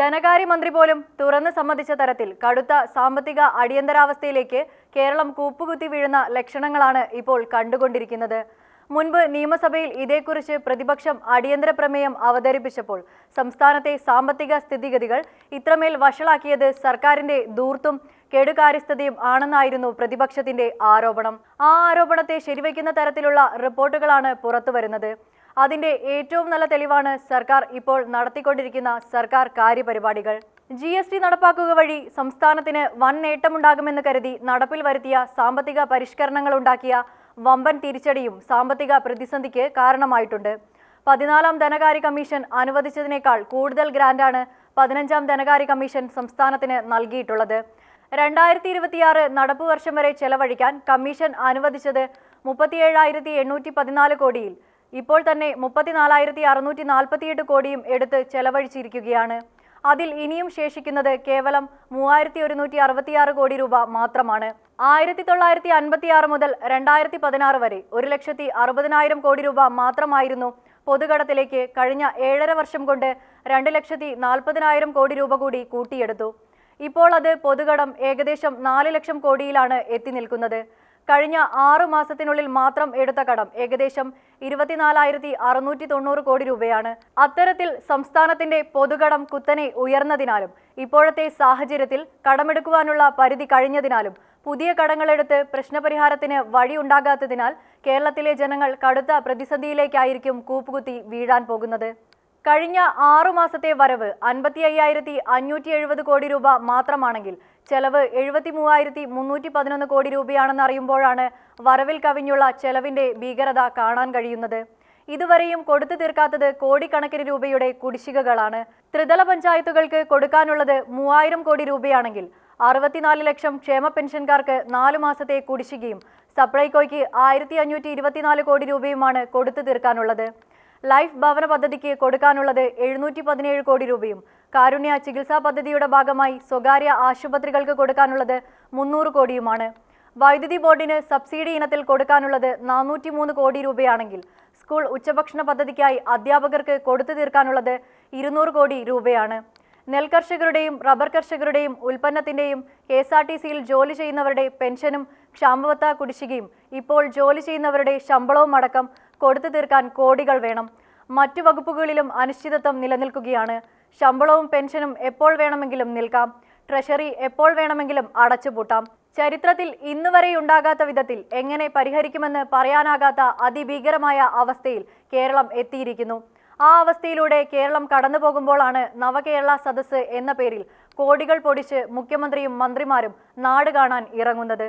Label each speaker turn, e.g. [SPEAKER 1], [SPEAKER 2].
[SPEAKER 1] ധനകാര്യമന്ത്രി പോലും തുറന്നു സമ്മതിച്ച തരത്തിൽ കടുത്ത സാമ്പത്തിക അടിയന്തരാവസ്ഥയിലേക്ക് കേരളം കൂപ്പുകുത്തി വീഴുന്ന ലക്ഷണങ്ങളാണ് ഇപ്പോൾ കണ്ടുകൊണ്ടിരിക്കുന്നത്. മുൻപ് നിയമസഭയിൽ ഇതേക്കുറിച്ച് പ്രതിപക്ഷം അടിയന്തര പ്രമേയം അവതരിപ്പിച്ചപ്പോൾ സംസ്ഥാനത്തെ സാമ്പത്തിക സ്ഥിതിഗതികൾ ഇത്രമേൽ വഷളാക്കിയത് സർക്കാരിന്റെ ധൂർത്തും കെടുകാര്യസ്ഥതയും ആണെന്നായിരുന്നു പ്രതിപക്ഷത്തിന്റെ ആരോപണം. ആ ആരോപണത്തെ ശരിവയ്ക്കുന്ന തരത്തിലുള്ള റിപ്പോർട്ടുകളാണ് പുറത്തുവരുന്നത്. അതിന്റെ ഏറ്റവും നല്ല തെളിവാണ് സർക്കാർ ഇപ്പോൾ നടത്തിക്കൊണ്ടിരിക്കുന്ന സർക്കാർ കാര്യപരിപാടികൾ. GST നടപ്പാക്കുക വഴി സംസ്ഥാനത്തിന് വൻ നേട്ടമുണ്ടാകുമെന്ന് കരുതി നടപ്പിൽ വരുത്തിയ സാമ്പത്തിക പരിഷ്കരണങ്ങൾ ഉണ്ടാക്കിയ വമ്പൻ തിരിച്ചടിയും സാമ്പത്തിക പ്രതിസന്ധിക്ക് കാരണമായിട്ടുണ്ട്. 14ാം ധനകാര്യ കമ്മീഷൻ അനുവദിച്ചതിനേക്കാൾ കൂടുതൽ ഗ്രാന്റാണ് 15ാം ധനകാര്യ കമ്മീഷൻ സംസ്ഥാനത്തിന് നൽകിയിട്ടുള്ളത്. 2026 നടപ്പു വർഷം വരെ ചെലവഴിക്കാൻ കമ്മീഷൻ അനുവദിച്ചത് 37,814 കോടിയിൽ ഇപ്പോൾ തന്നെ 34,648 കോടിയും എടുത്ത് ചെലവഴിച്ചിരിക്കുകയാണ്. അതിൽ ഇനിയും ശേഷിക്കുന്നത് കേവലം 3,166 കോടി രൂപ മാത്രമാണ്. 1956 മുതൽ 2016 വരെ 1,60,000 കോടി രൂപ മാത്രമായിരുന്നു പൊതുകടത്തിലേക്ക് കഴിഞ്ഞ 7.5 വർഷം കൊണ്ട് 2,40,000 കോടി രൂപ കൂടി കൂട്ടിയെടുത്തു. ഇപ്പോൾ അത് പൊതുകടം ഏകദേശം 4 ലക്ഷം കോടിയിലാണ് എത്തി നിൽക്കുന്നത്. കഴിഞ്ഞ 6 മാസത്തിനുള്ളിൽ മാത്രം എടുത്ത കടം ഏകദേശം 24,690 കോടി രൂപയാണ്. അത്തരത്തിൽ സംസ്ഥാനത്തിന്റെ പൊതുകടം കുത്തനെ ഉയർന്നതിനാലും ഇപ്പോഴത്തെ സാഹചര്യത്തിൽ കടമെടുക്കുവാനുള്ള പരിധി കഴിഞ്ഞതിനാലും പുതിയ കടങ്ങളെടുത്ത് പ്രശ്നപരിഹാരത്തിന് വഴിയുണ്ടാകാത്തതിനാൽ കേരളത്തിലെ ജനങ്ങൾ കടുത്ത പ്രതിസന്ധിയിലേക്കായിരിക്കും കൂപ്പുകുത്തി വീഴാൻ പോകുന്നത്. കഴിഞ്ഞ 6 മാസത്തെ വരവ് 55,570 കോടി രൂപ മാത്രമാണെങ്കിൽ ചെലവ് 73,311 കോടി രൂപയാണെന്ന് അറിയുമ്പോഴാണ് വരവിൽ കവിഞ്ഞുള്ള ചെലവിന്റെ ഭീകരത കാണാൻ കഴിയുന്നത്. ഇതുവരെയും കൊടുത്തു തീർക്കാത്തത് കോടിക്കണക്കിന് രൂപയുടെ കുടിശ്ശികകളാണ്. ത്രിതല പഞ്ചായത്തുകൾക്ക് കൊടുക്കാനുള്ളത് 3,000 കോടി രൂപയാണെങ്കിൽ 64 ലക്ഷം ക്ഷേമ പെൻഷൻകാർക്ക് 4 മാസത്തെ കുടിശ്ശികയും സപ്ലൈകോയ്ക്ക് 1,524 കോടി രൂപയുമാണ് കൊടുത്തു തീർക്കാനുള്ളത്. ലൈഫ് ഭവന പദ്ധതിക്ക് കൊടുക്കാനുള്ളത് 717 കോടി രൂപയും കാരുണ്യ ചികിത്സാ പദ്ധതിയുടെ ഭാഗമായി സ്വകാര്യ ആശുപത്രികൾക്ക് കൊടുക്കാനുള്ളത് 300 കോടിയുമാണ്. വൈദ്യുതി ബോർഡിന് സബ്സിഡി ഇനത്തിൽ കൊടുക്കാനുള്ളത് 403 കോടി രൂപയാണെങ്കിൽ സ്കൂൾ ഉച്ചഭക്ഷണ പദ്ധതിക്കായി അധ്യാപകർക്ക് കൊടുത്തു തീർക്കാനുള്ളത് 200 കോടി രൂപയാണ്. നെൽകർഷകരുടെയും റബ്ബർ കർഷകരുടെയും ഉൽപ്പന്നത്തിന്റെയും KSRTCയിൽ ജോലി ചെയ്യുന്നവരുടെ പെൻഷനും ക്ഷാമബത്ത കുടിശ്ശികയും ഇപ്പോൾ ജോലി ചെയ്യുന്നവരുടെ ശമ്പളവും അടക്കം കൊടുത്തു തീർക്കാൻ കോടികൾ വേണം. മറ്റു വകുപ്പുകളിലും അനിശ്ചിതത്വം നിലനിൽക്കുകയാണ്. ശമ്പളവും പെൻഷനും എപ്പോൾ വേണമെങ്കിലും നിൽക്കാം. ട്രഷറി എപ്പോൾ വേണമെങ്കിലും അടച്ചുപൂട്ടാം. ചരിത്രത്തിൽ ഇന്നുവരെയുണ്ടാകാത്ത വിധത്തിൽ എങ്ങനെ പരിഹരിക്കുമെന്ന് പറയാനാകാത്ത അതിഭീകരമായ അവസ്ഥയിൽ കേരളം എത്തിയിരിക്കുന്നു. ആ അവസ്ഥയിലൂടെ കേരളം കടന്നു പോകുമ്പോഴാണ് നവകേരള സദസ്സ് എന്ന പേരിൽ കോടികൾ പൊടിച്ച് മുഖ്യമന്ത്രിയും മന്ത്രിമാരും നാട് കാണാൻ ഇറങ്ങുന്നത്.